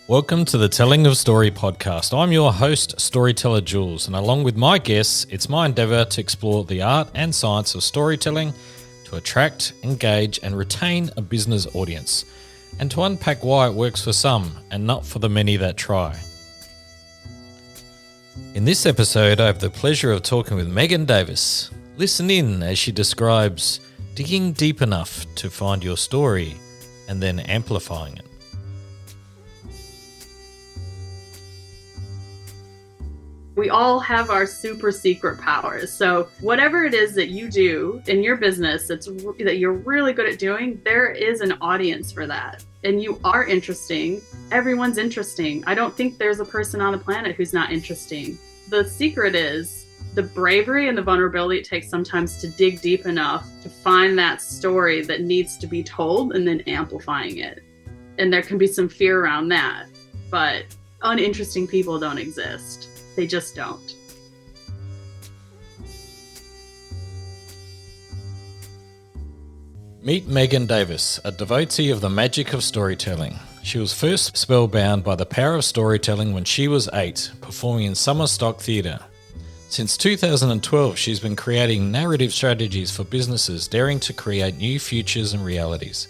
Welcome to the Telling of Story podcast. I'm your host, storyteller Jules, and along with my guests, it's my endeavour to explore the art and science of storytelling to attract, engage, and retain a business audience, and to unpack why it works for some and not for the many that try. In this episode, I have the pleasure of talking with Megan Davis. Listen in as she describes digging deep enough to find your story and then amplifying it. We all have our super secret powers. So whatever it is that you do in your business that you're really good at doing, there is an audience for that. And you are interesting. Everyone's interesting. I don't think there's a person on the planet who's not interesting. The secret is the bravery and the vulnerability it takes sometimes to dig deep enough to find that story that needs to be told and then amplifying it. And there can be some fear around that, but uninteresting people don't exist. They just don't. Meet Megan Davis, a devotee of the magic of storytelling. She was first spellbound by the power of storytelling when she was 8, performing in summer stock theatre. Since 2012, she's been creating narrative strategies for businesses daring to create new futures and realities.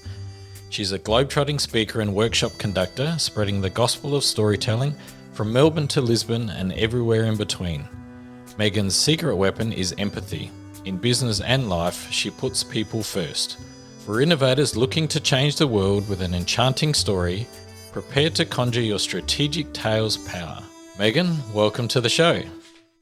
She's a globetrotting speaker and workshop conductor, spreading the gospel of storytelling from Melbourne to Lisbon and everywhere in between. Megan's secret weapon is empathy. In business and life, she puts people first. For innovators looking to change the world with an enchanting story, prepare to conjure your strategic tale's power. Megan, welcome to the show.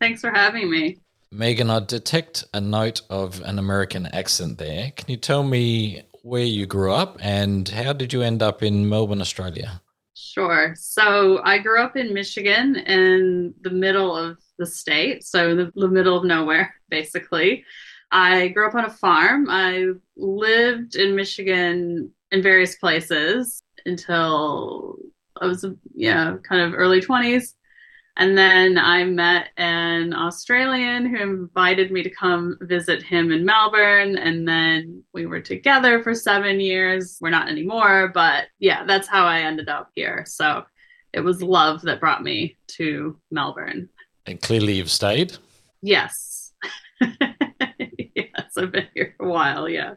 Thanks for having me. Megan, I detect a note of an American accent there. Can you tell me where you grew up and how did you end up in Melbourne, Australia? Sure. So I grew up in Michigan in the middle of the state, so the middle of nowhere, basically. I grew up on a farm. I lived in Michigan in various places until I was, kind of early 20s. And then I met an Australian who invited me to come visit him in Melbourne. And then we were together for 7 years. We're not anymore, but yeah, that's how I ended up here. So it was love that brought me to Melbourne. And clearly you've stayed? Yes. Yes, I've been here for a while, yeah.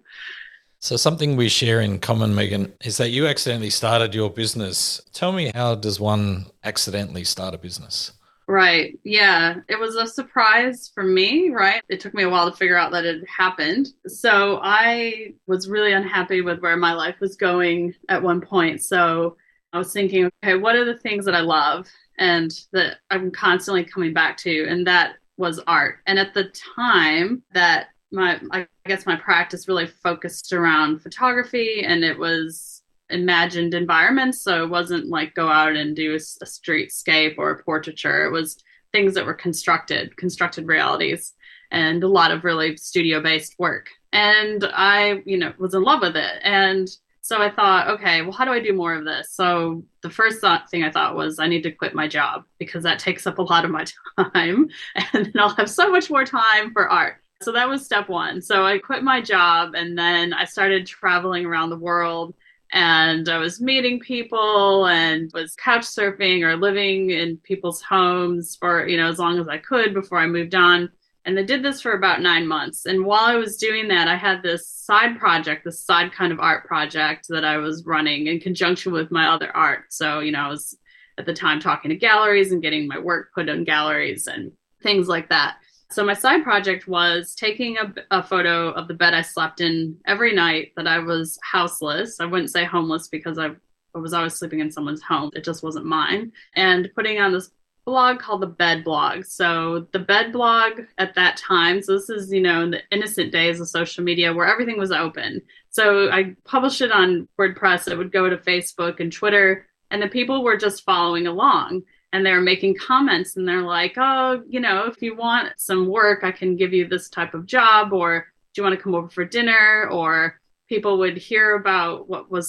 So something we share in common, Megan, is that you accidentally started your business. Tell me, how does one accidentally start a business? Right. Yeah. It was a surprise for me, right? It took me a while to figure out that it happened. So I was really unhappy with where my life was going at one point. So I was thinking, okay, what are the things that I love and that I'm constantly coming back to? And that was art. And at the time that I guess my practice really focused around photography, and it was imagined environments. So it wasn't like go out and do a streetscape or a portraiture. It was things that were constructed realities, and a lot of really studio-based work. And I, was in love with it. And so I thought, okay, well, how do I do more of this? So the first thing I thought was I need to quit my job because that takes up a lot of my time, and then I'll have so much more time for art. So that was step one. So I quit my job and then I started traveling around the world, and I was meeting people and was couch surfing or living in people's homes for, as long as I could before I moved on. And I did this for about 9 months. And while I was doing that, I had this side project, this side kind of art project that I was running in conjunction with my other art. So, I was at the time talking to galleries and getting my work put in galleries and things like that. So my side project was taking a photo of the bed I slept in every night that I was houseless. I wouldn't say homeless because I was always sleeping in someone's home. It just wasn't mine. And putting on this blog called the Bed Blog. So the Bed Blog at that time, so this is, in the innocent days of social media where everything was open. So I published it on WordPress. It would go to Facebook and Twitter, and the people were just following along. And they're making comments and they're like, oh, if you want some work, I can give you this type of job, or do you want to come over for dinner? Or people would hear about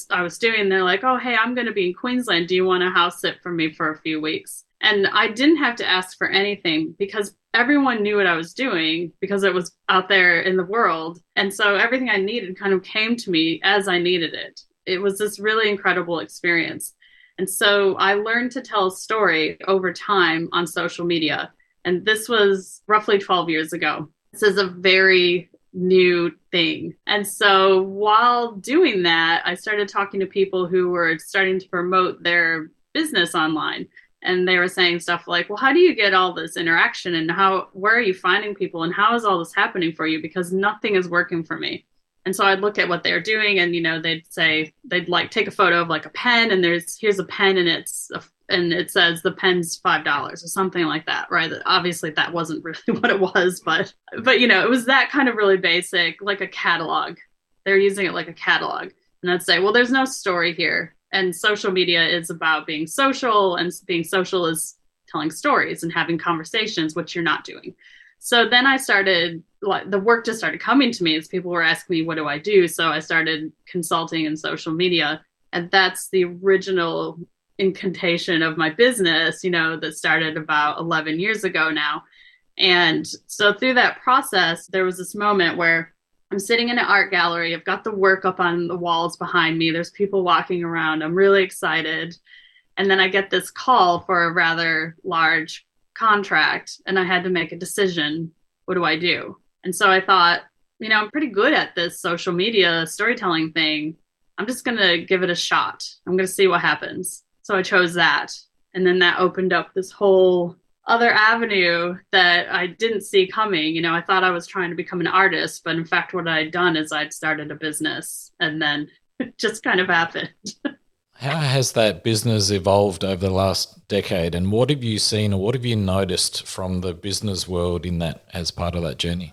I was doing. They're like, oh, hey, I'm going to be in Queensland. Do you want to house sit for me for a few weeks? And I didn't have to ask for anything because everyone knew what I was doing because it was out there in the world. And so everything I needed kind of came to me as I needed it. It was this really incredible experience. And so I learned to tell a story over time on social media. And this was roughly 12 years ago. This is a very new thing. And so while doing that, I started talking to people who were starting to promote their business online. And they were saying stuff like, well, how do you get all this interaction and where are you finding people and how is all this happening for you? Because nothing is working for me. And so I'd look at what they're doing and, they'd say, they'd like take a photo of like a pen and here's a pen and and it says the pen's $5 or something like that, right? Obviously that wasn't really what it was, but it was that kind of really basic, like a catalog. They're using it like a catalog. And I'd say, well, there's no story here. And social media is about being social, and being social is telling stories and having conversations, which you're not doing. So then the work just started coming to me as people were asking me, what do I do? So I started consulting in social media. And that's the original incantation of my business, that started about 11 years ago now. And so through that process, there was this moment where I'm sitting in an art gallery. I've got the work up on the walls behind me. There's people walking around. I'm really excited. And then I get this call for a rather large contract, and I had to make a decision. What do I do? And so I thought, I'm pretty good at this social media storytelling thing. I'm just going to give it a shot. I'm going to see what happens. So I chose that. And then that opened up this whole other avenue that I didn't see coming. I thought I was trying to become an artist, but in fact, what I'd done is I'd started a business, and then it just kind of happened. How has that business evolved over the last decade, and what have you seen or what have you noticed from the business world in that as part of that journey?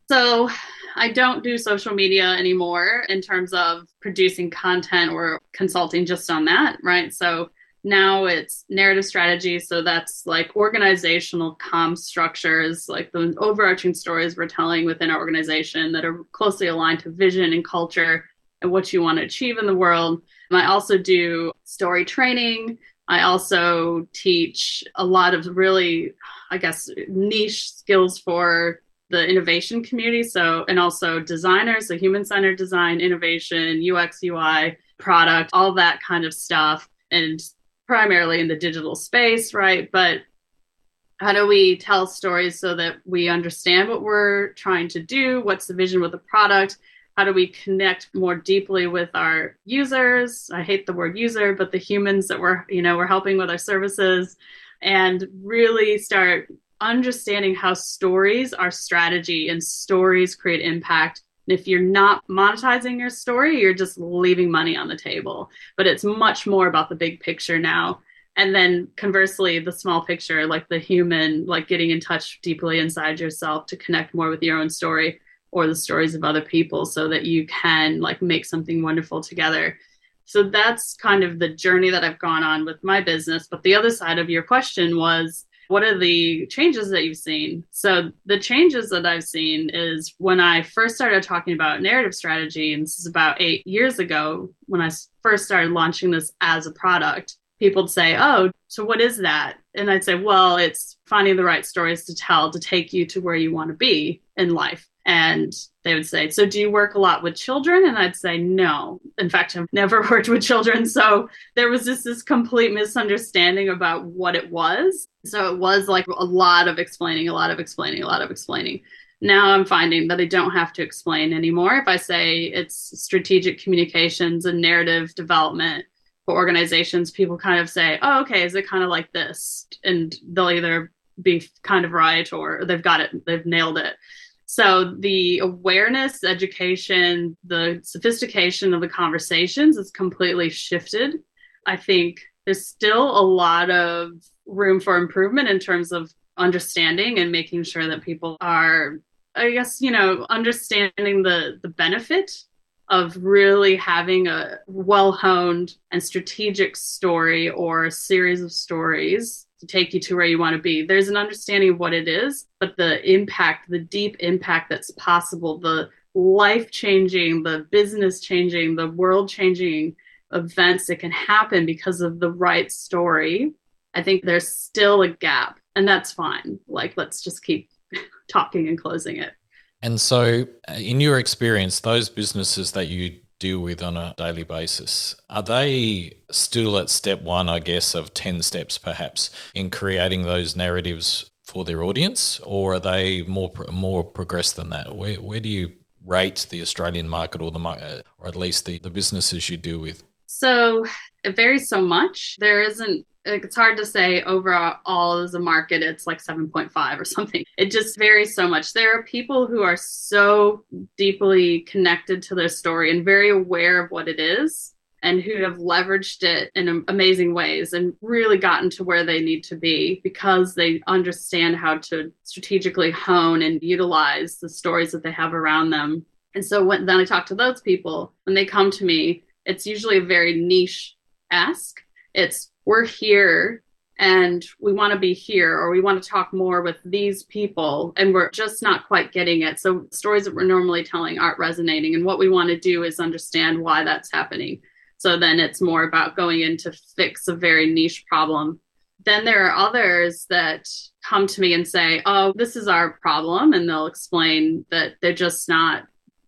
So I don't do social media anymore in terms of producing content or consulting just on that, right? So now it's narrative strategy. So that's like organizational comm structures, like the overarching stories we're telling within our organization that are closely aligned to vision and culture and what you want to achieve in the world. I also do story training. I also teach a lot of really, I guess, niche skills for the innovation community. So, and also designers, so human-centered design, innovation, UX, UI, product, all that kind of stuff. And primarily in the digital space, right? But how do we tell stories so that we understand what we're trying to do? What's the vision with the product? How do we connect more deeply with our users? I hate the word user, but the humans that we're helping with our services, and really start understanding how stories are strategy and stories create impact. And if you're not monetizing your story, you're just leaving money on the table. But it's much more about the big picture now. And then conversely, the small picture, like the human, like getting in touch deeply inside yourself to connect more with your own story or the stories of other people so that you can like make something wonderful together. So that's kind of the journey that I've gone on with my business. But the other side of your question was, what are the changes that you've seen? So the changes that I've seen is when I first started talking about narrative strategy, and this is about 8 years ago, when I first started launching this as a product, people would say, oh, so what is that? And I'd say, well, it's finding the right stories to tell to take you to where you want to be in life. And they would say, so do you work a lot with children? And I'd say, no. In fact, I've never worked with children. So there was just this complete misunderstanding about what it was. So it was like a lot of explaining. Now I'm finding that I don't have to explain anymore. If I say it's strategic communications and narrative development for organizations, people kind of say, oh, okay, is it kind of like this? And they'll either be kind of right or they've got it, they've nailed it. So the awareness, education, the sophistication of the conversations is completely shifted. I think there's still a lot of room for improvement in terms of understanding and making sure that people are, I guess, understanding the benefit of really having a well-honed and strategic story or a series of stories to take you to where you want to be. There's an understanding of what it is, but the impact, the deep impact that's possible, the life-changing, the business-changing, the world-changing events that can happen because of the right story, I think there's still a gap, and that's fine. Like, let's just keep talking and closing it. And so in your experience, those businesses that you deal with on a daily basis. Are they still at step one, I guess, of 10 steps perhaps in creating those narratives for their audience, or are they more progressed than that? Where do you rate the Australian market or or at least the businesses you deal with? So it varies so much. There isn't, like, it's hard to say overall as a market, it's like 7.5 or something. It just varies so much. There are people who are so deeply connected to their story and very aware of what it is and who have leveraged it in amazing ways and really gotten to where they need to be because they understand how to strategically hone and utilize the stories that they have around them. And so then I talk to those people, when they come to me, it's usually a very niche ask. It's, we're here and we want to be here, or we want to talk more with these people and we're just not quite getting it. So stories that we're normally telling aren't resonating. And what we want to do is understand why that's happening. So then it's more about going in to fix a very niche problem. Then there are others that come to me and say, oh, this is our problem. And they'll explain that they're just not,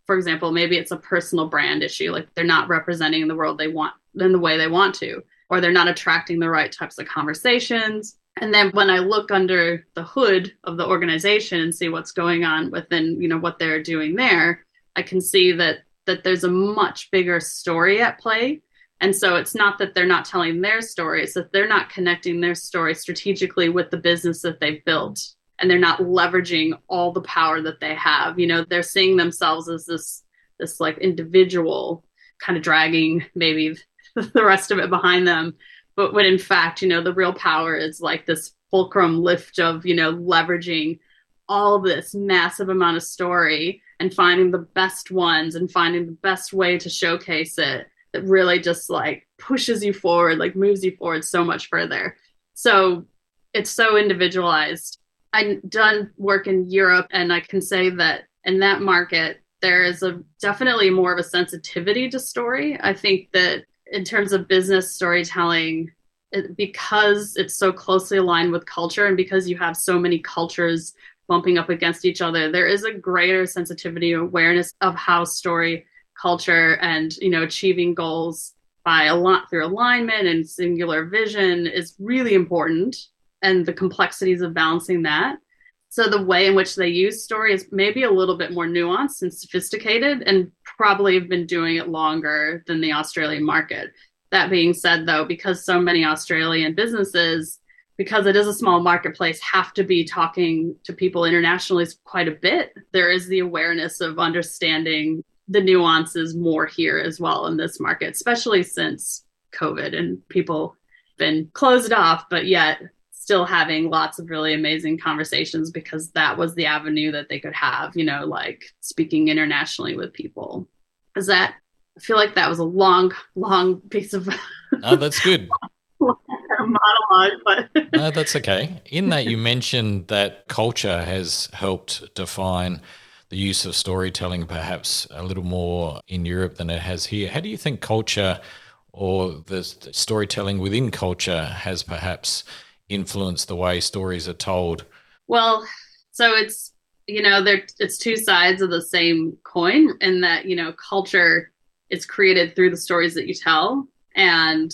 for example, maybe it's a personal brand issue, like they're not representing the world they want in the way they want to, or they're not attracting the right types of conversations. And then when I look under the hood of the organization and see what's going on within, what they're doing there, I can see that there's a much bigger story at play. And so it's not that they're not telling their story, it's that they're not connecting their story strategically with the business that they've built. And they're not leveraging all the power that they have. They're seeing themselves as this like individual, kind of dragging maybe the rest of it behind them. But when in fact, the real power is like this fulcrum lift of, leveraging all this massive amount of story and finding the best ones and finding the best way to showcase it that really just like pushes you forward, like moves you forward so much further. So it's so individualized. I've done work in Europe, and I can say that in that market, there is definitely more of a sensitivity to story. I think that in terms of business storytelling, because it's so closely aligned with culture and because you have so many cultures bumping up against each other, there is a greater sensitivity awareness of how story, culture, and achieving goals by through alignment and singular vision is really important, and the complexities of balancing that. So the way in which they use story is maybe a little bit more nuanced and sophisticated, and probably have been doing it longer than the Australian market. That being said, though, because so many Australian businesses, because it is a small marketplace, have to be talking to people internationally quite a bit, there is the awareness of understanding the nuances more here as well in this market, especially since COVID and people have been closed off, but yet still having lots of really amazing conversations because that was the avenue that they could have, like speaking internationally with people. I feel like that was a long piece of No, that's good. monologue, but No, that's okay. In that, you mentioned that culture has helped define the use of storytelling perhaps a little more in Europe than it has here. How do you think culture or the storytelling within culture has perhaps influenced the way stories are told? Well, so it's, it's two sides of the same coin in that, culture is created through the stories that you tell, and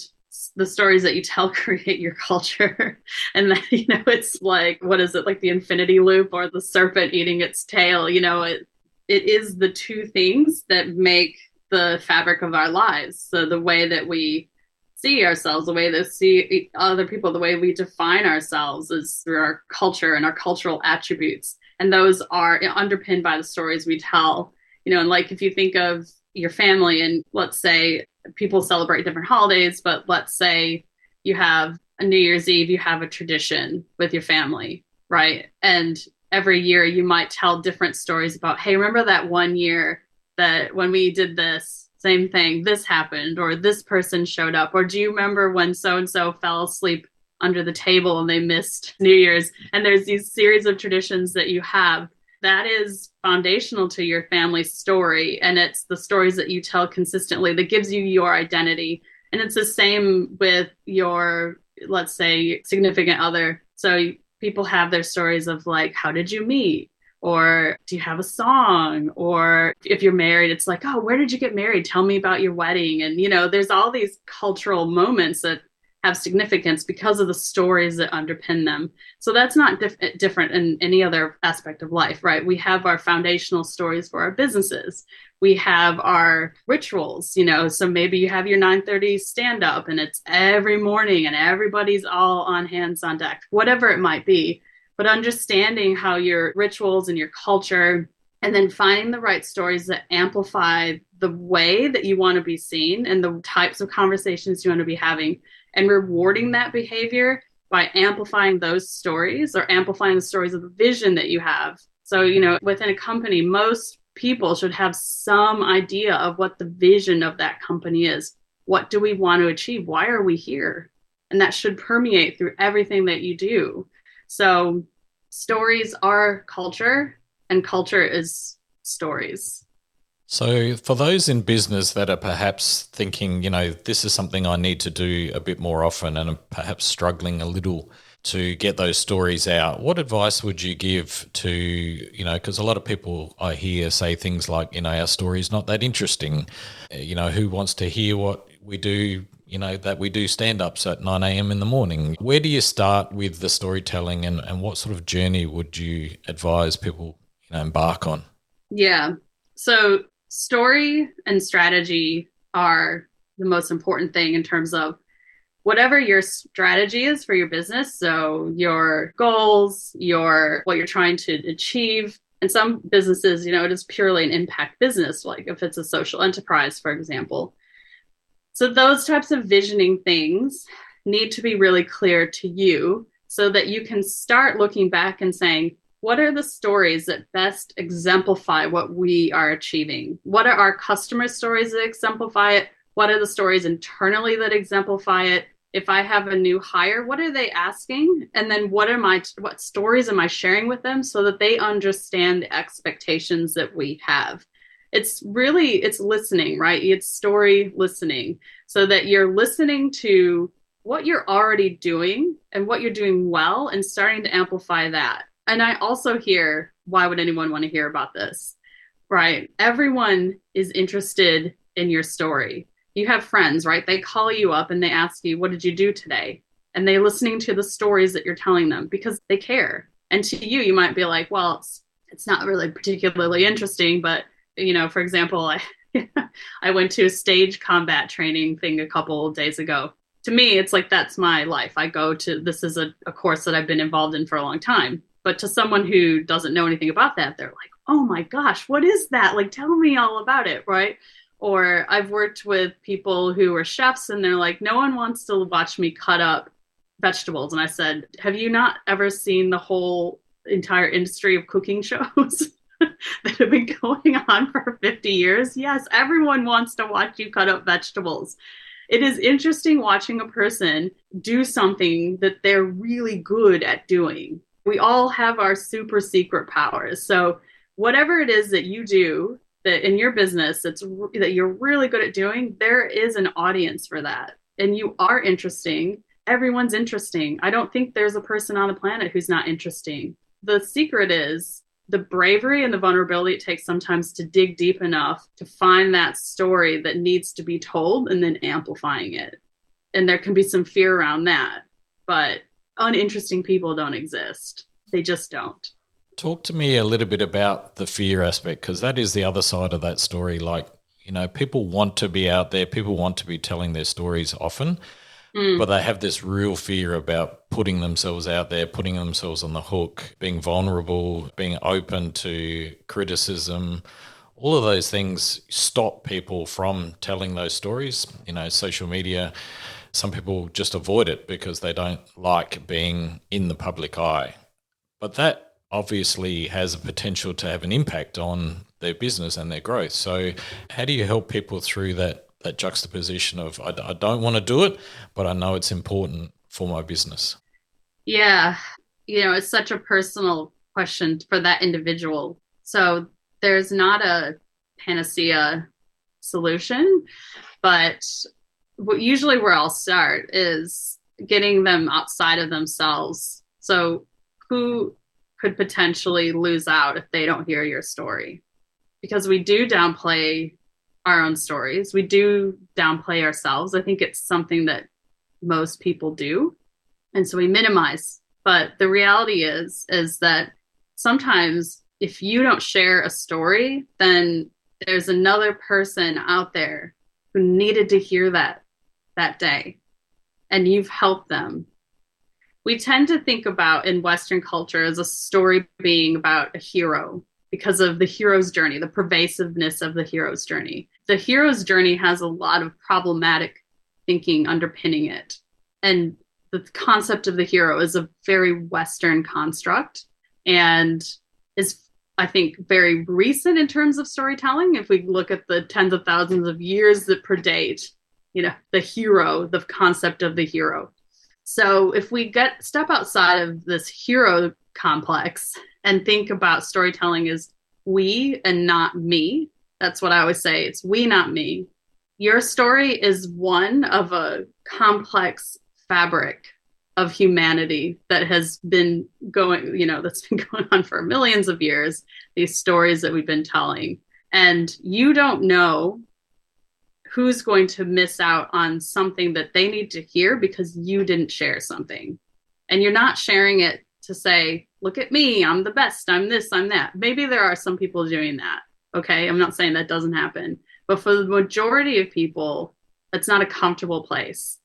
the stories that you tell create your culture. And that, it's like, what is it, like the infinity loop or the serpent eating its tail? It is the two things that make the fabric of our lives. So the way that we see ourselves, the way that we see other people, the way we define ourselves is through our culture and our cultural attributes. And those are underpinned by the stories we tell. And like if you think of your family, and let's say people celebrate different holidays, but let's say you have a New Year's Eve, you have a tradition with your family, right? And every year you might tell different stories about, hey, remember that one year that when we did this, same thing, this happened, or this person showed up, or do you remember when so-and-so fell asleep under the table and they missed New Year's? And there's these series of traditions that you have that is foundational to your family's story. And it's the stories that you tell consistently that gives you your identity. And it's the same with your, let's say, significant other. So people have their stories of like, how did you meet? Or do you have a song? Or if you're married, it's like, oh, where did you get married? Tell me about your wedding. And, there's all these cultural moments that have significance because of the stories that underpin them. So that's not different in any other aspect of life, right? We have our foundational stories for our businesses. We have our rituals, so maybe you have your 9:30 stand up and it's every morning and everybody's all on hands on deck, whatever it might be. But understanding how your rituals and your culture, and then finding the right stories that amplify the way that you want to be seen and the types of conversations you want to be having, and rewarding that behavior by amplifying those stories or amplifying the stories of the vision that you have. So, within a company, most people should have some idea of what the vision of that company is. What do we want to achieve? Why are we here? And that should permeate through everything that you do. So stories are culture, and culture is stories. So, for those in business that are perhaps thinking, this is something I need to do a bit more often and are perhaps struggling a little to get those stories out, what advice would you give to, because a lot of people I hear say things like, our story's not that interesting. Who wants to hear what we do, that we do stand-ups at 9 a.m. in the morning? Where do you start with the storytelling, and what sort of journey would you advise people, embark on? Yeah. So story and strategy are the most important thing in terms of whatever your strategy is for your business. So your goals, what you're trying to achieve. And some businesses, it is purely an impact business, like if it's a social enterprise, for example. So those types of visioning things need to be really clear to you so that you can start looking back and saying, what are the stories that best exemplify what we are achieving? What are our customer stories that exemplify it? What are the stories internally that exemplify it? If I have a new hire, what are they asking? And then what stories am I sharing with them so that they understand the expectations that we have? It's listening, right? It's story listening, so that you're listening to what you're already doing and what you're doing well and starting to amplify that. And I also hear, why would anyone want to hear about this? Right? Everyone is interested in your story. You have friends, right? They call you up and they ask you, what did you do today? And they're listening to the stories that you're telling them because they care. And to you, you might be like, well, it's not really particularly interesting, but for example, I went to a stage combat training thing a couple of days ago. To me, it's like, that's my life. This is a course that I've been involved in for a long time. But to someone who doesn't know anything about that, they're like, oh my gosh, what is that? Like, tell me all about it, right? Or I've worked with people who are chefs and they're like, no one wants to watch me cut up vegetables. And I said, have you not ever seen the whole entire industry of cooking shows that have been going on for 50 years? Yes, everyone wants to watch you cut up vegetables. It is interesting watching a person do something that they're really good at doing. We all have our super secret powers. So whatever it is that you do that in your business that you're really good at doing, there is an audience for that. And you are interesting. Everyone's interesting. I don't think there's a person on the planet who's not interesting. The secret is the bravery and the vulnerability it takes sometimes to dig deep enough to find that story that needs to be told and then amplifying it. And there can be some fear around that, but uninteresting people don't exist. They just don't. Talk to me a little bit about the fear aspect, because that is the other side of that story. Like, people want to be out there, people want to be telling their stories often, but they have this real fear about putting themselves out there, putting themselves on the hook, being vulnerable, being open to criticism. All of those things stop people from telling those stories. Social media, some people just avoid it because they don't like being in the public eye. But that obviously has a potential to have an impact on their business and their growth. So how do you help people through that juxtaposition of, I don't want to do it, but I know it's important for my business? Yeah. It's such a personal question for that individual. So there's not a panacea solution, but usually where I'll start is getting them outside of themselves. So who could potentially lose out if they don't hear your story. Because we do downplay our own stories, we do downplay ourselves. I think it's something that most people do. And so we minimize. But the reality is that sometimes if you don't share a story, then there's another person out there who needed to hear that day, and you've helped them. We tend to think about in Western culture as a story being about a hero because of the hero's journey, the pervasiveness of the hero's journey. The hero's journey has a lot of problematic thinking underpinning it. And the concept of the hero is a very Western construct and is, I think, very recent in terms of storytelling. If we look at the tens of thousands of years that predate, the hero, the concept of the hero. So if we step outside of this hero complex and think about storytelling as we and not me, that's what I always say. It's we, not me. Your story is one of a complex fabric of humanity that has been that's been going on for millions of years, these stories that we've been telling. And you don't know who's going to miss out on something that they need to hear because you didn't share something. And you're not sharing it to say, look at me, I'm the best, I'm this, I'm that. Maybe there are some people doing that. Okay. I'm not saying that doesn't happen. But for the majority of people, that's not a comfortable place.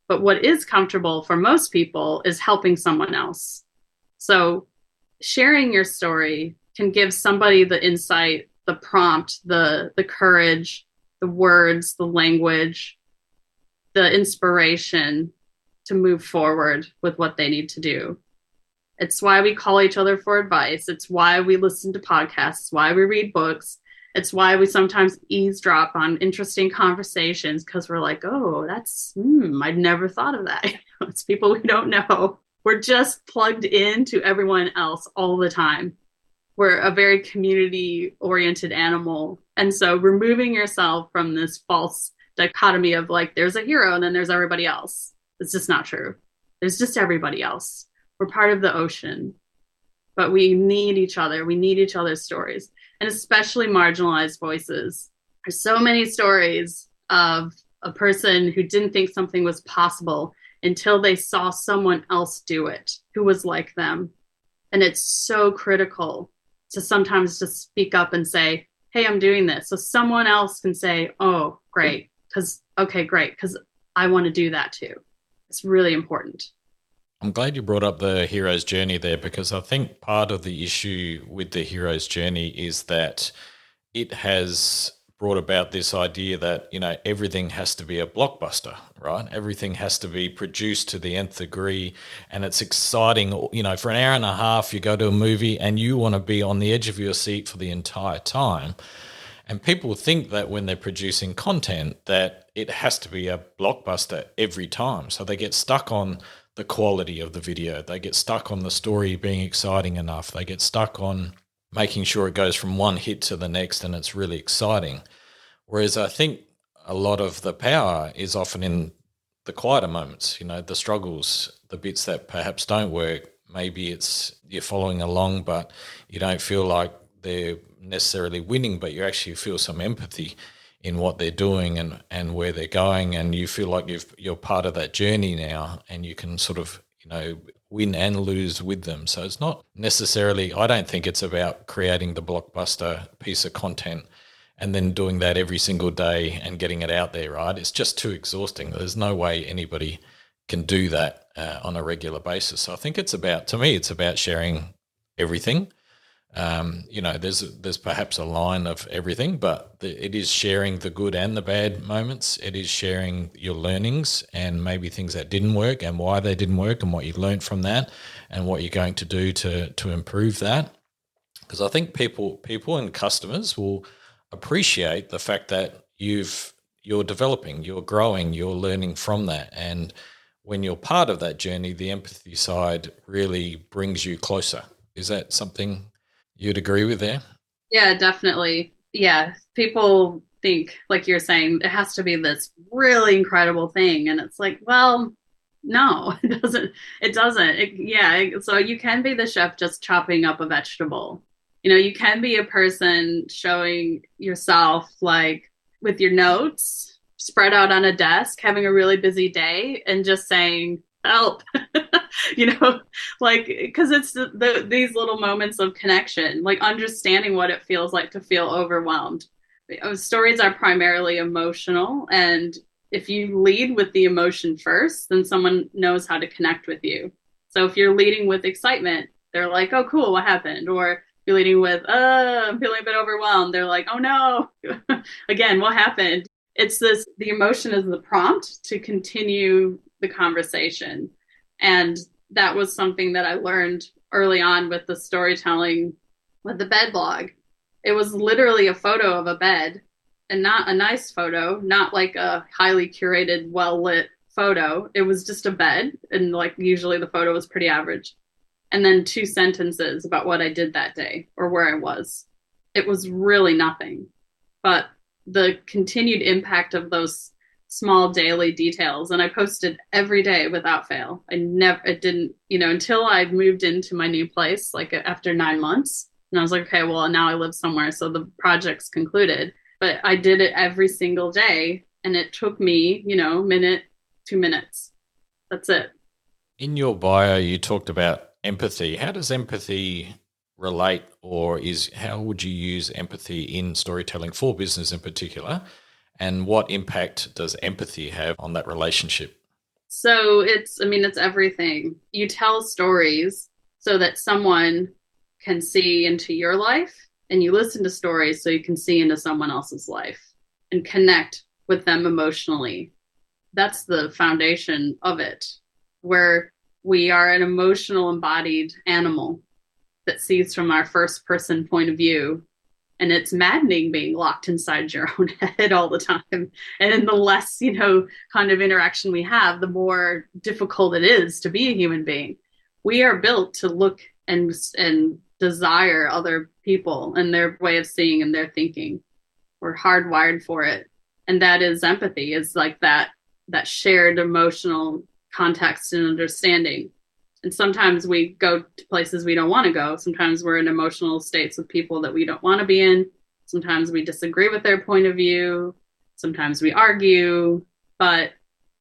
But what is comfortable for most people is helping someone else. So sharing your story can give somebody the insight, the prompt, the courage, the words, the language, the inspiration to move forward with what they need to do. It's why we call each other for advice. It's why we listen to podcasts, why we read books. It's why we sometimes eavesdrop on interesting conversations because we're like, oh, I'd never thought of that. It's people we don't know. We're just plugged into everyone else all the time. We're a very community-oriented animal. And so removing yourself from this false dichotomy of like, there's a hero and then there's everybody else. It's just not true. There's just everybody else. We're part of the ocean, but we need each other. We need each other's stories, and especially marginalized voices. There's so many stories of a person who didn't think something was possible until they saw someone else do it who was like them. And it's so critical to sometimes just speak up and say, hey, I'm doing this. So someone else can say, oh, great. Because I want to do that too. It's really important. I'm glad you brought up the hero's journey there, because I think part of the issue with the hero's journey is that it has brought about this idea that, everything has to be a blockbuster, right? Everything has to be produced to the nth degree, and it's exciting. For an hour and a half, you go to a movie and you want to be on the edge of your seat for the entire time. And people think that when they're producing content that it has to be a blockbuster every time. So they get stuck on the quality of the video. They get stuck on the story being exciting enough. They get stuck on making sure it goes from one hit to the next and it's really exciting. Whereas I think a lot of the power is often in the quieter moments, the struggles, the bits that perhaps don't work. Maybe it's you're following along, but you don't feel like they're necessarily winning, but you actually feel some empathy in what they're doing and where they're going, and you feel like you're part of that journey now, and you can sort of win and lose with them. So it's not necessarily, I don't think it's about creating the blockbuster piece of content and then doing that every single day and getting it out there, right? It's just too exhausting. There's no way anybody can do that on a regular basis. So I think to me it's about sharing everything. There's perhaps a line of everything, but it is sharing the good and the bad moments. It is sharing your learnings and maybe things that didn't work and why they didn't work and what you learned from that and what you're going to do to improve that. Because I think people and customers will appreciate the fact that you're developing, you're growing, you're learning from that. And when you're part of that journey, the empathy side really brings you closer. Is that something you'd agree with there? Yeah, definitely. Yeah. People think, like you're saying, it has to be this really incredible thing. And it's like, well, No, it doesn't. It doesn't. So you can be the chef just chopping up a vegetable. You can be a person showing yourself like with your notes spread out on a desk, having a really busy day, and just saying help. you know, like because it's these little moments of connection, like understanding what it feels like to feel overwhelmed. Stories are primarily emotional, and if you lead with the emotion first, then someone knows how to connect with you. So if you're leading with excitement, they're like, oh, cool, what happened? Or you're leading with, I'm feeling a bit overwhelmed. They're like, oh no, again, what happened? It's the emotion is the prompt to continue the conversation. And that was something that I learned early on with the storytelling with the bed blog. It was literally a photo of a bed, and not a nice photo, not like a highly curated, well lit photo. It was just a bed, and like usually the photo was pretty average. And then two sentences about what I did that day or where I was. It was really nothing, but the continued impact of those small daily details. And I posted every day without fail. It didn't, until I moved into my new place, like after 9 months. And I was like, okay, well, now I live somewhere. So the project's concluded. But I did it every single day. And it took me, minute, 2 minutes. That's it. In your bio, you talked about empathy. How does empathy relate, or how would you use empathy in storytelling for business in particular? And what impact does empathy have on that relationship? So it's everything. You tell stories so that someone can see into your life, and you listen to stories so you can see into someone else's life and connect with them emotionally. That's the foundation of it, where we are an emotional embodied animal that sees from our first person point of view. And it's maddening being locked inside your own head all the time. And the less, kind of interaction we have, the more difficult it is to be a human being. We are built to look and desire other people and their way of seeing and their thinking. We're hardwired for it. And that is empathy, is like that shared emotional context and understanding. And sometimes we go to places we don't want to go. Sometimes we're in emotional states with people that we don't want to be in. Sometimes we disagree with their point of view. Sometimes we argue, but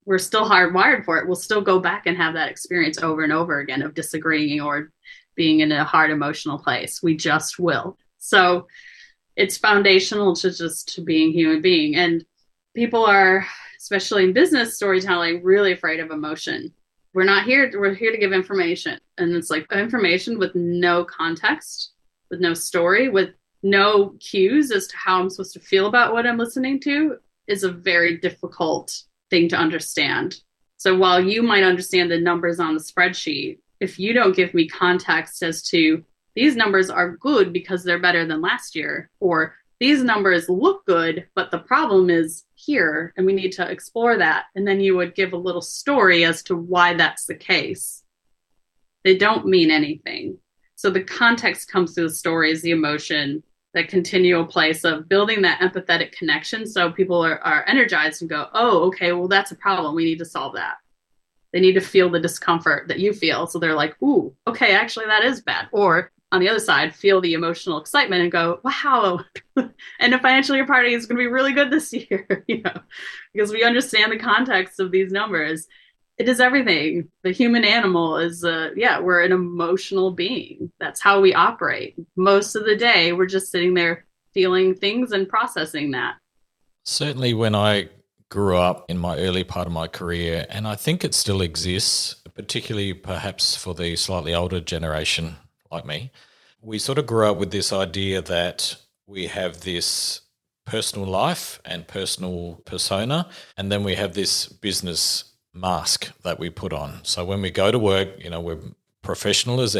we're still hardwired for it. We'll still go back and have that experience over and over again of disagreeing or being in a hard emotional place. We just will. So it's foundational to being a human being. And people are, especially in business storytelling, really afraid of emotion. We're here to give information. And it's like information with no context, with no story, with no cues as to how I'm supposed to feel about what I'm listening to is a very difficult thing to understand. So while you might understand the numbers on the spreadsheet, if you don't give me context as to these numbers are good because they're better than last year, or these numbers look good, but the problem is here and we need to explore that. And then you would give a little story as to why that's the case. They don't mean anything. So the context comes through the stories, the emotion, that continual place of building that empathetic connection. So people are energized and go, oh, okay, well, that's a problem. We need to solve that. They need to feel the discomfort that you feel. So they're like, ooh, okay, actually, that is bad. Or on the other side, feel the emotional excitement and go, wow. And the financial year party is going to be really good this year, because we understand the context of these numbers. It is everything. The human animal is, we're an emotional being. That's how we operate. Most of the day, we're just sitting there feeling things and processing that. Certainly when I grew up in my early part of my career, and I think it still exists, particularly perhaps for the slightly older generation like me, we sort of grew up with this idea that we have this personal life and personal persona, and then we have this business mask that we put on. So when we go to work, we're professional as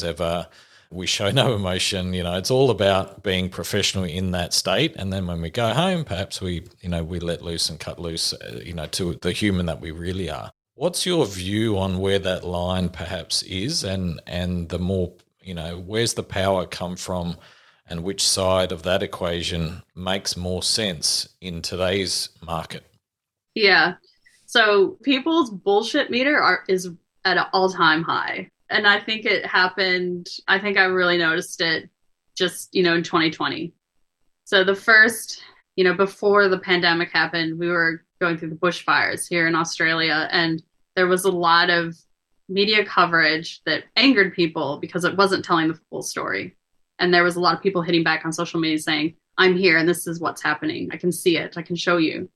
ever. We show no emotion. It's all about being professional in that state. And then when we go home, perhaps we let loose and cut loose, to the human that we really are. What's your view on where that line perhaps is, and the more, where's the power come from, and which side of that equation makes more sense in today's market? Yeah. So people's bullshit meter is at an all-time high. And I think it happened, I think I really noticed it just, in 2020. So the first, before the pandemic happened, we were going through the bushfires here in Australia, and there was a lot of media coverage that angered people because it wasn't telling the full story. And there was a lot of people hitting back on social media saying, I'm here and this is what's happening. I can see it. I can show you.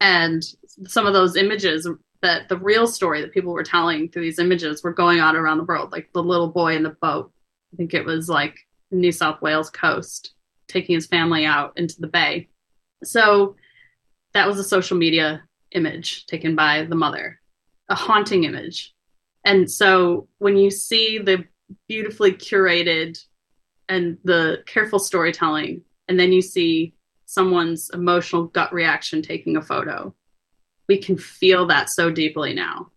And some of those images, that the real story that people were telling through these images, were going out around the world, like the little boy in the boat. I think it was like New South Wales coast, taking his family out into the bay. So that was a social media image taken by the mother, a haunting image. And so when you see the beautifully curated and the careful storytelling, and then you see someone's emotional gut reaction taking a photo, we can feel that so deeply now.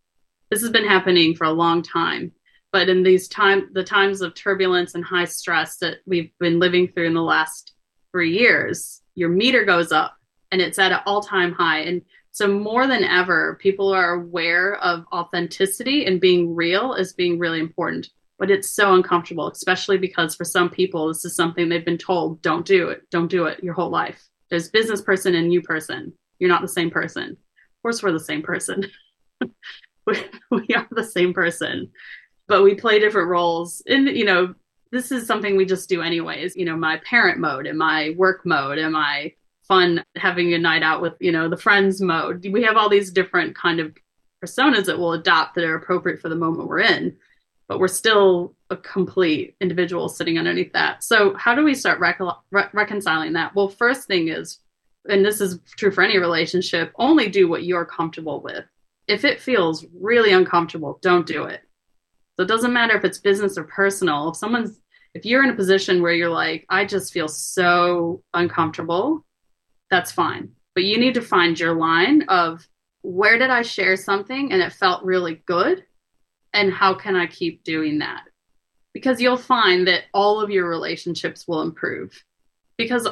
This has been happening for a long time, but in the times of turbulence and high stress that we've been living through in the last 3 years, your meter goes up and it's at an all-time high. And so more than ever, people are aware of authenticity, and being real is being really important. But it's so uncomfortable, especially because for some people, this is something they've been told, don't do it your whole life. There's business person and you person. You're not the same person. Of course, we're the same person. we are the same person, but we play different roles. And, this is something we just do anyways. My parent mode and my work mode and my fun having a night out with, the friends mode. We have all these different kind of personas that we'll adopt that are appropriate for the moment we're in, but we're still a complete individual sitting underneath that. So how do we start reconciling that? Well, first thing is, and this is true for any relationship, only do what you're comfortable with. If it feels really uncomfortable, don't do it. So it doesn't matter if it's business or personal. If you're in a position where you're like, I just feel so uncomfortable, that's fine. But you need to find your line of, where did I share something and it felt really good? And how can I keep doing that? Because you'll find that all of your relationships will improve, because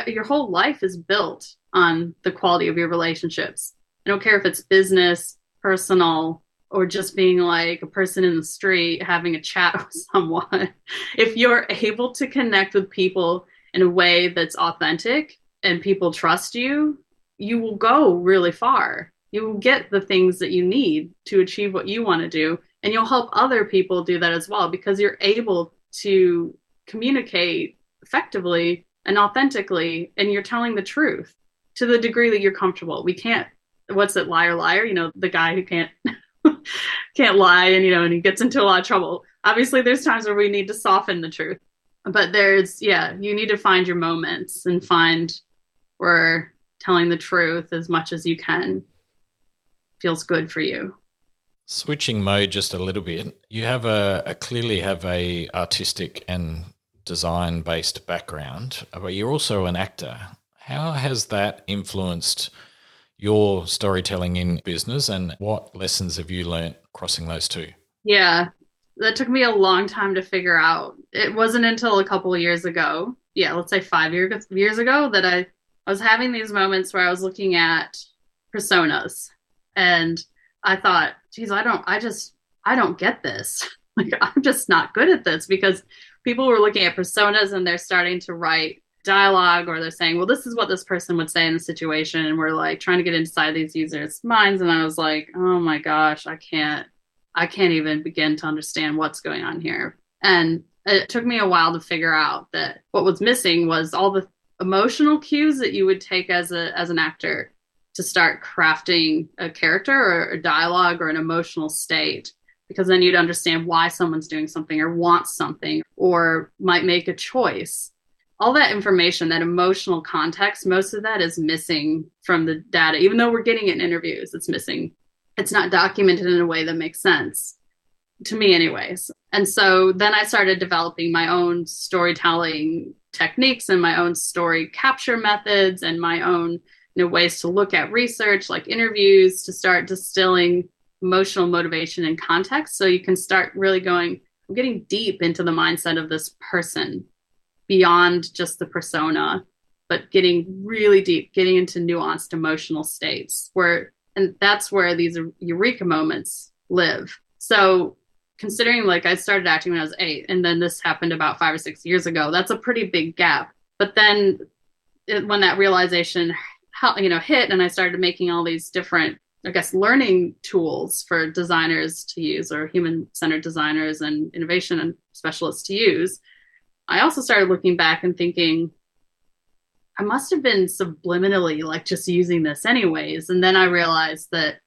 your whole life is built on the quality of your relationships. I don't care if it's business, personal, or just being like a person in the street having a chat with someone. If you're able to connect with people in a way that's authentic and people trust you, you will go really far. You will get the things that you need to achieve what you want to do. And you'll help other people do that as well, because you're able to communicate effectively and authentically, and you're telling the truth to the degree that you're comfortable. We can't, what's it, liar, the guy who can't lie, and he gets into a lot of trouble. Obviously, there's times where we need to soften the truth, but you need to find your moments and find where telling the truth as much as you can feels good for you. Switching mode just a little bit, you have clearly have a artistic and design based background, but you're also an actor. How has that influenced your storytelling in business, and what lessons have you learned crossing those two? Yeah, that took me a long time to figure out. It wasn't until a couple of years ago, let's say 5 years ago, that I was having these moments where I was looking at personas, and I thought, geez, I don't get this. Like, I'm just not good at this, because people were looking at personas and they're starting to write dialogue, or they're saying, well, this is what this person would say in the situation. And we're like trying to get inside these users' minds. And I was like, oh my gosh, I can't even begin to understand what's going on here. And it took me a while to figure out that what was missing was all the emotional cues that you would take as an actor to start crafting a character or a dialogue or an emotional state, because then you'd understand why someone's doing something or wants something or might make a choice. All that information, that emotional context, most of that is missing from the data. Even though we're getting it in interviews, it's missing. It's not documented in a way that makes sense, to me anyways. And so then I started developing my own storytelling techniques and my own story capture methods and my own ways to look at research, like interviews, to start distilling emotional motivation and context. So you can start really getting deep into the mindset of this person beyond just the persona, but getting really deep, getting into nuanced emotional states And that's where these eureka moments live. So considering like I started acting when I was 8, and then this happened about 5 or 6 years ago, that's a pretty big gap. But then when that realization, hit, and I started making all these different, I guess, learning tools for designers to use, or human-centered designers and innovation and specialists to use, I also started looking back and thinking, I must have been subliminally like just using this anyways. And then I realized that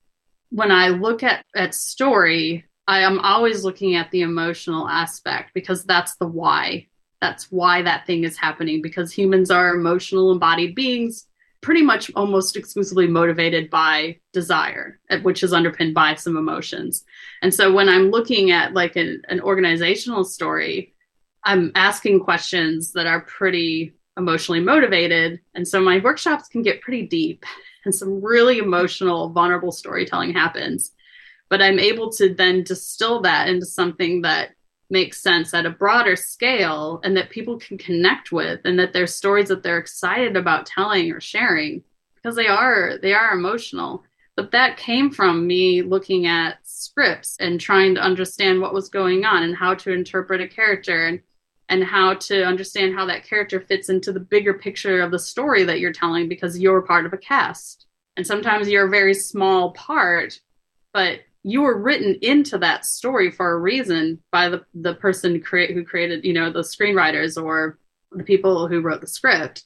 when I look at story, I am always looking at the emotional aspect, because that's the why. That's why that thing is happening, because humans are emotional embodied beings, pretty much almost exclusively motivated by desire, which is underpinned by some emotions. And so when I'm looking at like an organizational story, I'm asking questions that are pretty emotionally motivated. And so my workshops can get pretty deep, and some really emotional, vulnerable storytelling happens. But I'm able to then distill that into something that makes sense at a broader scale, and that people can connect with, and that there's stories that they're excited about telling or sharing, because they are emotional. But that came from me looking at scripts and trying to understand what was going on, and how to interpret a character, and how to understand how that character fits into the bigger picture of the story that you're telling, because you're part of a cast. And sometimes you're a very small part, but you were written into that story for a reason by the person who created, the screenwriters or the people who wrote the script.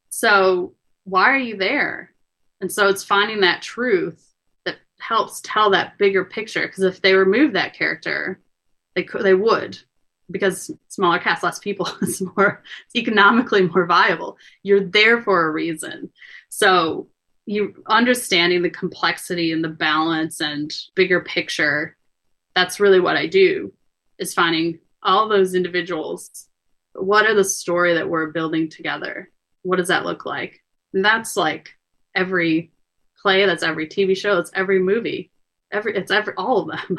So why are you there? And so it's finding that truth that helps tell that bigger picture. Because if they remove that character, they would, because smaller cast, less people, it's economically more viable. You're there for a reason. So you understanding the complexity and the balance and bigger picture, that's really what I do, is finding all those individuals. What are the story that we're building together? What does that look like? And that's like every play, that's every TV show, that's every movie, all of them.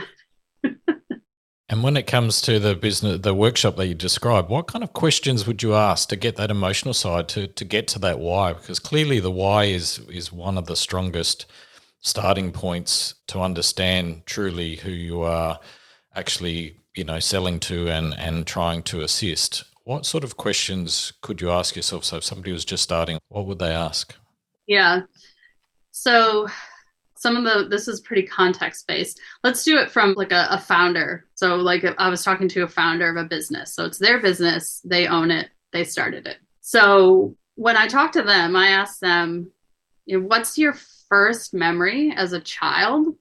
And when it comes to the workshop that you described, what kind of questions would you ask to get that emotional side, to get to that why? Because clearly the why is one of the strongest starting points to understand truly who you are actually, selling to and trying to assist. What sort of questions could you ask yourself? So if somebody was just starting, what would they ask? Yeah. So this is pretty context based. Let's do it from like a founder. So like I was talking to a founder of a business. So it's their business. They own it. They started it. So when I talk to them, I ask them, what's your first memory as a child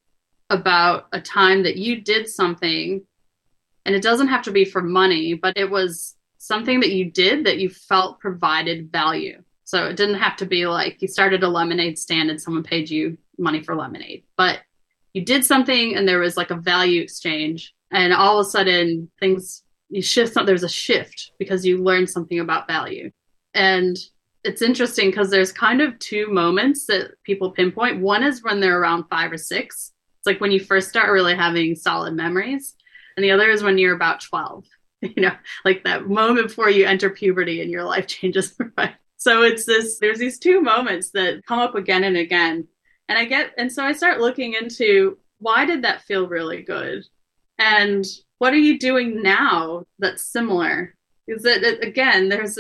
about a time that you did something, and it doesn't have to be for money, but it was something that you did that you felt provided value. So it didn't have to be like you started a lemonade stand and someone paid you money for lemonade, but you did something and there was like a value exchange, and all of a sudden there's a shift because you learned something about value. And it's interesting because there's kind of two moments that people pinpoint. One is when they're around 5 or 6. It's like when you first start really having solid memories. And the other is when you're about 12, like that moment before you enter puberty and your life changes. Right? So there's these two moments that come up again and again. And so I start looking into, why did that feel really good? And what are you doing now that's similar? Is that, again, there's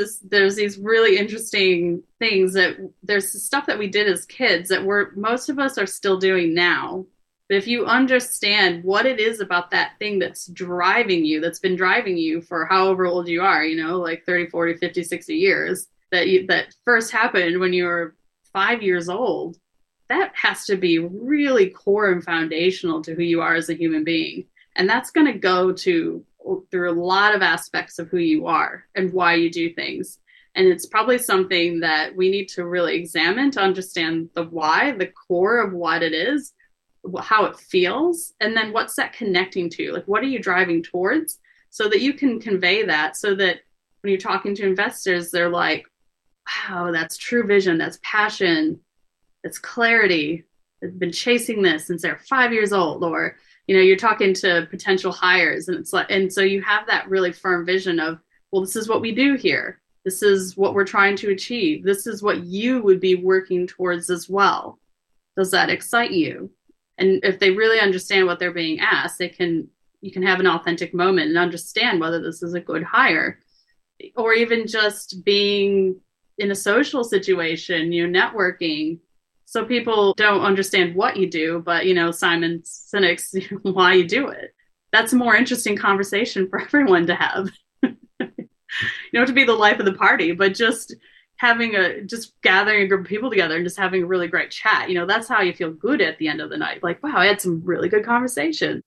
these really interesting things that there's stuff that we did as kids that most of us are still doing now. But if you understand what it is about that thing that's been driving you for however old you are, like 30, 40, 50, 60 years, that first happened when you were 5 years old, that has to be really core and foundational to who you are as a human being. And that's going to go through a lot of aspects of who you are and why you do things. And it's probably something that we need to really examine to understand the why, the core of what it is, how it feels, and then what's that connecting to? Like, what are you driving towards, so that you can convey that, so that when you're talking to investors, they're like, wow, that's true vision, that's passion, it's clarity. They've been chasing this since they're 5 years old. Or, you're talking to potential hires, and it's like, and so you have that really firm vision of, well, this is what we do here. This is what we're trying to achieve. This is what you would be working towards as well. Does that excite you? And if they really understand what they're being asked, you can have an authentic moment and understand whether this is a good hire. Or even just being in a social situation, networking. So people don't understand what you do, but Simon Sinek's why you do it. That's a more interesting conversation for everyone to have. To be the life of the party, but just just gathering a group of people together and just having a really great chat. That's how you feel good at the end of the night. Like, wow, I had some really good conversation.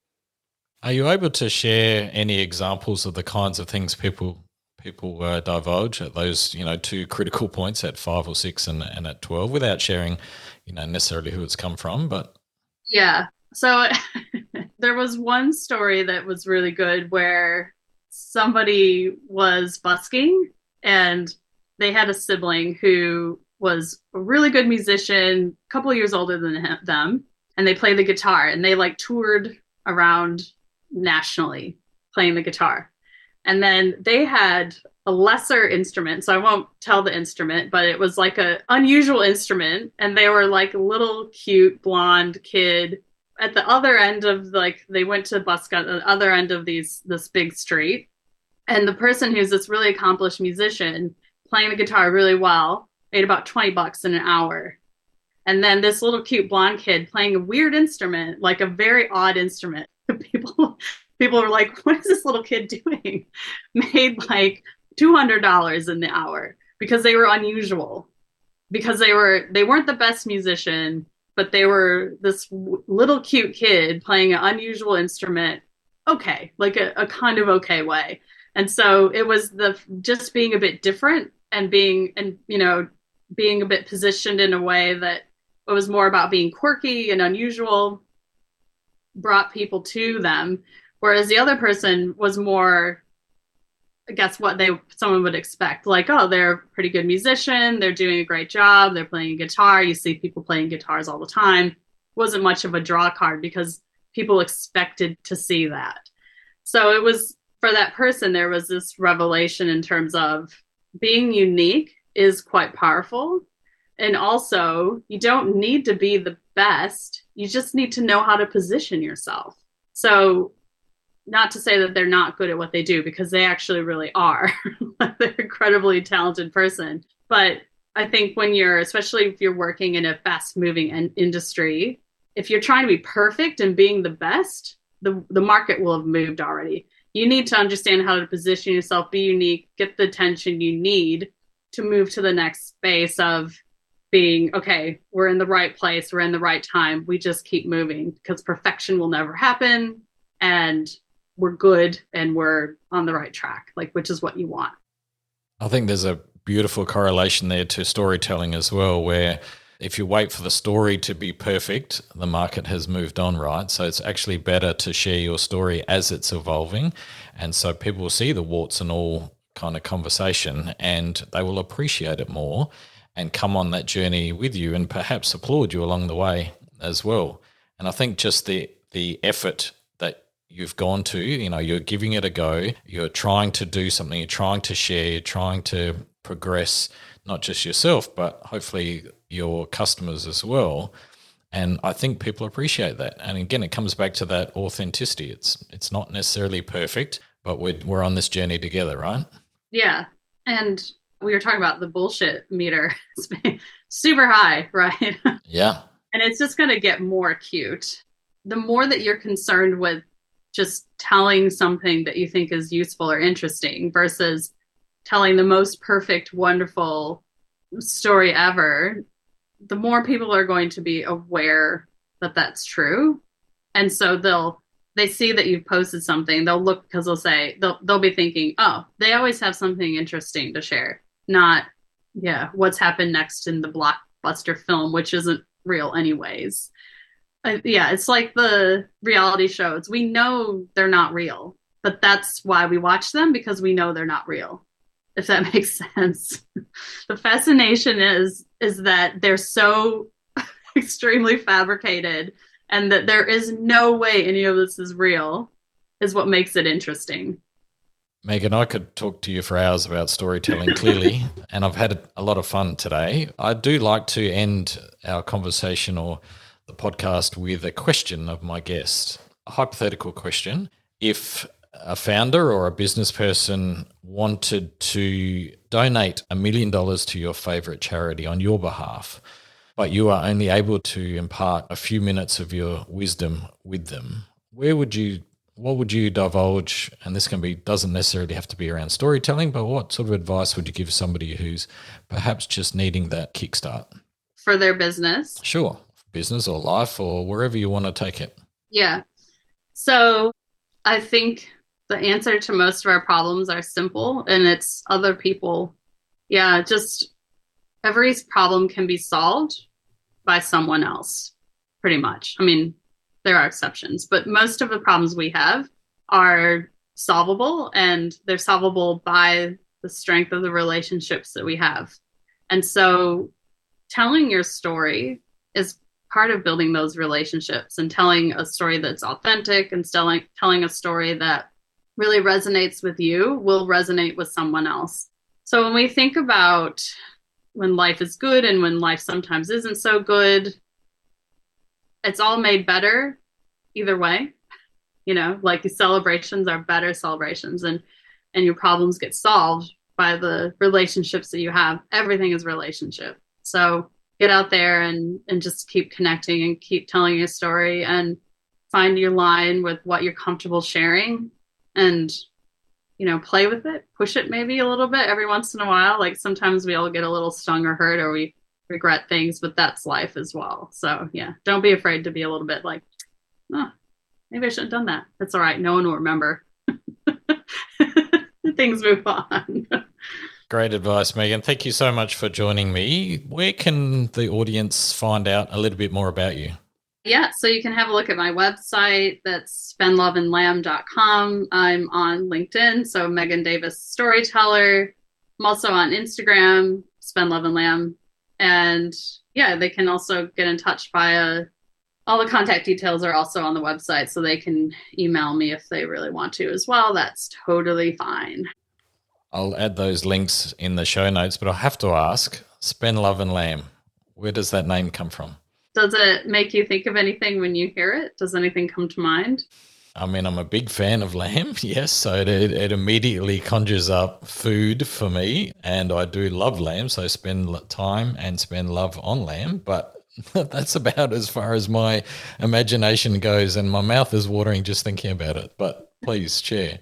Are you able to share any examples of the kinds of things people divulge at those two critical points at 5 or 6 and at 12 without sharing necessarily who it's come from? But yeah, so there was one story that was really good where somebody was busking and they had a sibling who was a really good musician, a couple of years older than them, and they played the guitar and they like toured around nationally playing the guitar. And then they had a lesser instrument. So I won't tell the instrument, but it was like an unusual instrument. And they were like a little cute blonde kid at the other end of they went to busk at the other end of this big street. And the person who's this really accomplished musician playing the guitar really well made about $20 in an hour. And then this little cute blonde kid playing a weird instrument, like a very odd instrument. People were like, what is this little kid doing? Made like $200 in the hour because they were unusual, because they weren't the best musician, but they were this little cute kid playing an unusual instrument. Okay. Like a kind of okay way. And so it was just being a bit different and being a bit positioned in a way that it was more about being quirky and unusual, brought people to them. Whereas the other person was more, I guess, what someone would expect. Like, oh, they're a pretty good musician. They're doing a great job. They're playing a guitar. You see people playing guitars all the time. Wasn't much of a draw card because people expected to see that. So it was, for that person, there was this revelation in terms of being unique is quite powerful. And also, you don't need to be the best. You just need to know how to position yourself. So, not to say that they're not good at what they do, because they actually really are. They're an incredibly talented person. But I think especially if you're working in a fast moving industry, if you're trying to be perfect and being the best, the market will have moved already. You need to understand how to position yourself, be unique, get the attention you need to move to the next space of being, okay, we're in the right place, we're in the right time, we just keep moving, because perfection will never happen, and we're good and we're on the right track, which is what you want. I think there's a beautiful correlation there to storytelling as well, where if you wait for the story to be perfect, the market has moved on, right? So it's actually better to share your story as it's evolving. And so people will see the warts and all kind of conversation and they will appreciate it more and come on that journey with you and perhaps applaud you along the way as well. And I think just the effort that you've gone to, you're giving it a go, you're trying to do something, you're trying to share, you're trying to progress, not just yourself, but hopefully your customers as well. And I think people appreciate that. And again, it comes back to that authenticity. It's not necessarily perfect, but we're on this journey together, right? Yeah. And we were talking about the bullshit meter. It's super high, right? Yeah. And it's just going to get more acute. The more that you're concerned with just telling something that you think is useful or interesting versus telling the most perfect, wonderful story ever, the more people are going to be aware that that's true. And so they see that you've posted something, they'll look, because they'll be thinking, oh, they always have something interesting to share, not, yeah, what's happened next in the blockbuster film, which isn't real anyways. Yeah, it's like the reality shows. We know they're not real, but that's why we watch them, because we know they're not real, if that makes sense. The fascination is that they're so extremely fabricated and that there is no way any of this is real is what makes it interesting. Megan, I could talk to you for hours about storytelling, clearly, and I've had a lot of fun today. I do like to end our conversation or the podcast with a question of my guest, a hypothetical question. If a founder or a business person wanted to donate $1 million to your favorite charity on your behalf, but you are only able to impart a few minutes of your wisdom with them, what would you divulge? And this doesn't necessarily have to be around storytelling, but what sort of advice would you give somebody who's perhaps just needing that kickstart? For their business? Sure. Business or life or wherever you want to take it. Yeah. So I think the answer to most of our problems are simple, and it's other people. Yeah, just every problem can be solved by someone else, pretty much. I mean, there are exceptions, but most of the problems we have are solvable, and they're solvable by the strength of the relationships that we have. And so telling your story is part of building those relationships, and telling a story that's authentic and telling a story that really resonates with you will resonate with someone else. So when we think about when life is good and when life sometimes isn't so good, it's all made better either way. Like the celebrations are better celebrations, and your problems get solved by the relationships that you have. Everything is relationship. So get out there and just keep connecting and keep telling your story, and find your line with what you're comfortable sharing, and play with it, push it maybe a little bit every once in a while. Like sometimes we all get a little stung or hurt, or we regret things, but that's life as well. So yeah, don't be afraid to be a little bit like, oh, maybe I shouldn't have done that. That's all right. No one will remember. Things move on. Great advice, Megan. Thank you so much for joining me. Where can the audience find out a little bit more about you? Yeah, so you can have a look at my website. That's spendloveandlamb.com. I'm on LinkedIn, so Megan Davis Storyteller. I'm also on Instagram, spendloveandlamb. And yeah, they can also get in touch via, all the contact details are also on the website, so they can email me if they really want to as well. That's totally fine. I'll add those links in the show notes, but I have to ask, Spend, Love and Lamb, where does that name come from? Does it make you think of anything when you hear it? Does anything come to mind? I mean, I'm a big fan of lamb, yes, so it immediately conjures up food for me, and I do love lamb, so spend time and spend love on lamb, but that's about as far as my imagination goes, and my mouth is watering just thinking about it, but please share.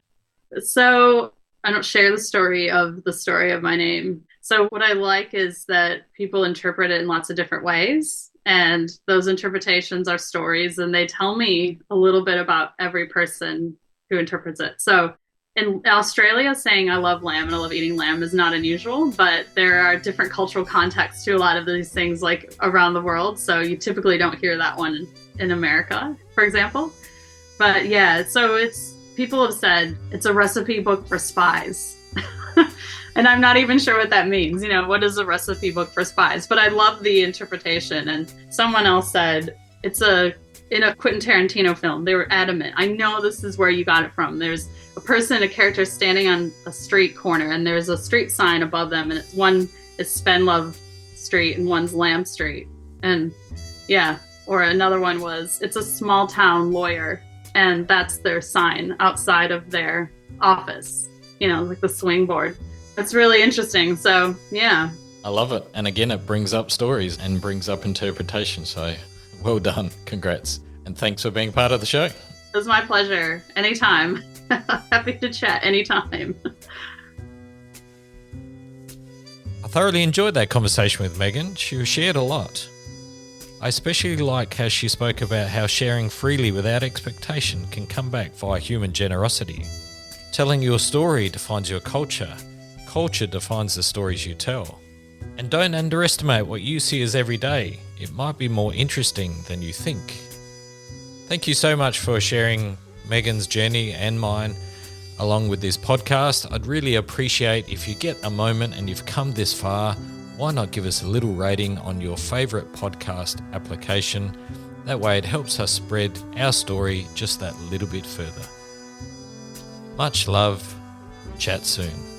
So I don't share the story of my name. So what I like is that people interpret it in lots of different ways. And those interpretations are stories, and they tell me a little bit about every person who interprets it. So in Australia, saying I love lamb and I love eating lamb is not unusual, but there are different cultural contexts to a lot of these things, like around the world. So you typically don't hear that one in America, for example. But yeah, so people have said it's a recipe book for spies. And I'm not even sure what that means. What is a recipe book for spies? But I love the interpretation. And someone else said it's in a Quentin Tarantino film. They were adamant. I know this is where you got it from. There's a character standing on a street corner, and there's a street sign above them. And one is Spend Love Street and one's Lamb Street. And yeah, or another one was, it's a small town lawyer. And that's their sign outside of their office, like the swing board. That's really interesting. So, yeah. I love it. And again, it brings up stories and brings up interpretation. So well done. Congrats. And thanks for being part of the show. It was my pleasure. Anytime. Happy to chat anytime. I thoroughly enjoyed that conversation with Megan. She shared a lot. I especially like how she spoke about how sharing freely without expectation can come back via human generosity. Telling your story defines your culture. Culture defines the stories you tell. And don't underestimate what you see as everyday. It might be more interesting than you think. Thank you so much for sharing Megan's journey and mine along with this podcast. I'd really appreciate if you get a moment and you've come this far, why not give us a little rating on your favourite podcast application? That way it helps us spread our story just that little bit further. Much love. Chat soon.